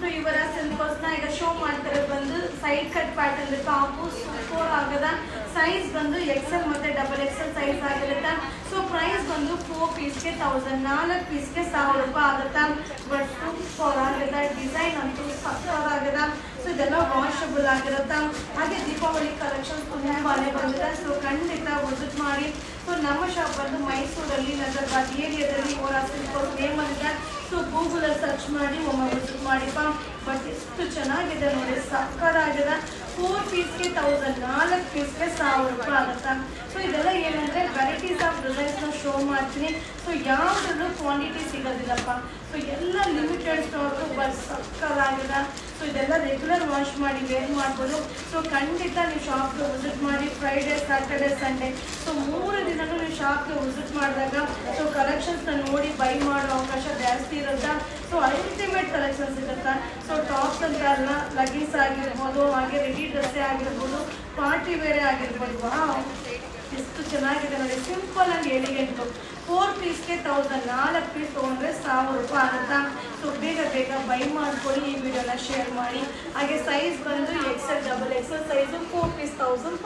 to ಇವರ ಸಿಂಪಲ್ಸ್ನ ಈಗ show ಮಾಡ್ತಾರೆ ಬಂದು side cut pattern top super ಆಗದ ಸೈಜ್ ಬಂದು ಎಕ್ಸೆಲ್ ಮತ್ತೆ ಡಬಲ್ ಎಕ್ಸೆಲ್ ಸೈಜ್ ಆಗಿರುತ್ತೆ ಸೊ ಪ್ರೈಸ್ ಬಂದು 4 ಪೀಸ್ಗೆ 1000 4 ಪೀಸ್ಗೆ 1000 ರೂಪಾಯಿ ಆಗುತ್ತಾ ಬಟ್ ಸೂಪರ್ ಆಗದ ಡಿಸೈನ್ ಅಂತೂ ಸಕ್ಕರ್ ಆಗದ ಸೊ ಇದೆಲ್ಲ ವಾಷಬಲ್ ಆಗಿರುತ್ತಾ ಹಾಗೆ ದೀಪಾವಳಿ ಕಲೆಕ್ಷನ್ಸ್ ತುಂಬಾನೇ ಬಂದಿದೆ ಸೊ ಖಂಡಿತ ವಿಸಿಟ್ ಮಾಡಿ ಸೊ ನಮ್ಮ ಶಾಪ್ ಬಂದು ಮೈಸೂರಲ್ಲಿ ನಗರಬಾದ್ ಏರಿಯಾದಲ್ಲಿ ಇವರ ಸಿಂಪಲ್ಸ್ ನೇಮ್ ಇದೆ ಸೊ ಗೂಗಲಲ್ಲಿ ಸರ್ಚ್ ಮಾಡಿ ಒಮ್ಮೆ ವಿಸಿಟ್ ಮಾಡಿಪ್ಪ ಬಟ್ ಎಷ್ಟು ಚೆನ್ನಾಗಿದೆ ನೋಡಿ ಸಕ್ಕತ್ತಾಗಿದೆ 4 ಪೀಸ್ಗೆ 1000 4 ಪೀಸ್ಗೆ 1000 ರೂಪಾಯಿ ಆಗುತ್ತಾ ಸೊ ಇದೆಲ್ಲ ಏನಂದರೆ ವೆರೈಟೀಸ್ ಆಫ್ ಡಿಸೈನ್ಸ್ನ ಶೋ ಮಾಡ್ತೀನಿ ಸೊ ಯಾವುದ್ರಲ್ಲೂ ಕ್ವಾಂಟಿಟಿ ಸಿಗೋದಿಲ್ಲಪ್ಪ ಸೊ ಎಲ್ಲ ಲಿಮಿಟೆಡ್ ಸ್ಟಾಕು ಬಟ್ ಸಕ್ಕತ್ತಾಗಿದೆ ಸೊ ಇದೆಲ್ಲ ರೆಗ್ಯುಲರ್ ವಾಶ್ ಮಾಡಿ ವೇರ್ ಮಾಡ್ಬೋದು ಸೊ ಖಂಡಿತ ನೀವು ಶಾಪ್ಗೆ ವಿಸಿಟ್ ಮಾಡಿ ಫ್ರೈಡೇ ಸ್ಯಾಟರ್ಡೆ ಸಂಡೇ ಸೊ 3 ದಿನನೂ ನೀವು ಶಾಪ್ಗೆ ವಿಸಿಟ್ ಮಾಡಿದಾಗ ಸೊ ಕಲೆಕ್ಷನ್ಸ್ನ ನೋಡಿ ಬೈ ಮಾಡೋ ಅವಕಾಶ ಜಾಸ್ತಿ ಇರುತ್ತೆ ಸೊ ಅಲ್ಟಿಮೇಟ್ ಕಲೆಕ್ಷನ್ಸ್ ಇರುತ್ತೆ ಸೊ ಟಾಪ್ಸ್ ಅಂತ ಅಲ್ಲ ಲಗೀಸ್ ಆಗಿರ್ಬೋದು ಹಾಗೆ ರೆಡಿ ಡ್ರೆಸ್ಸೇ ಆಗಿರ್ಬೋದು ಪಾರ್ಟಿ ವೇರೇ ಆಗಿರ್ಬೋದು ವಾವ್ ಎಷ್ಟು ಚೆನ್ನಾಗಿದೆ ನೋಡಿ ಸಿಂಪಲ್ ಆಗಿ ಎಲಿಗೆಂಟ್ 4 ಪೀಸ್ಗೆ 1000 4 ಪೀಸ್ ತೊಗೊಂಡ್ರೆ 1000 ರೂಪಾಯಿ ಆಗುತ್ತಾ ಸೊ ಬೇಗ ಬೈ ಮಾಡ್ಕೊಳ್ಳಿ ಈ ವಿಡಿಯೋನ ಶೇರ್ ಮಾಡಿ ಹಾಗೆ ಸೈಜ್ ಬಂದು XL double XL size 4 piece 1000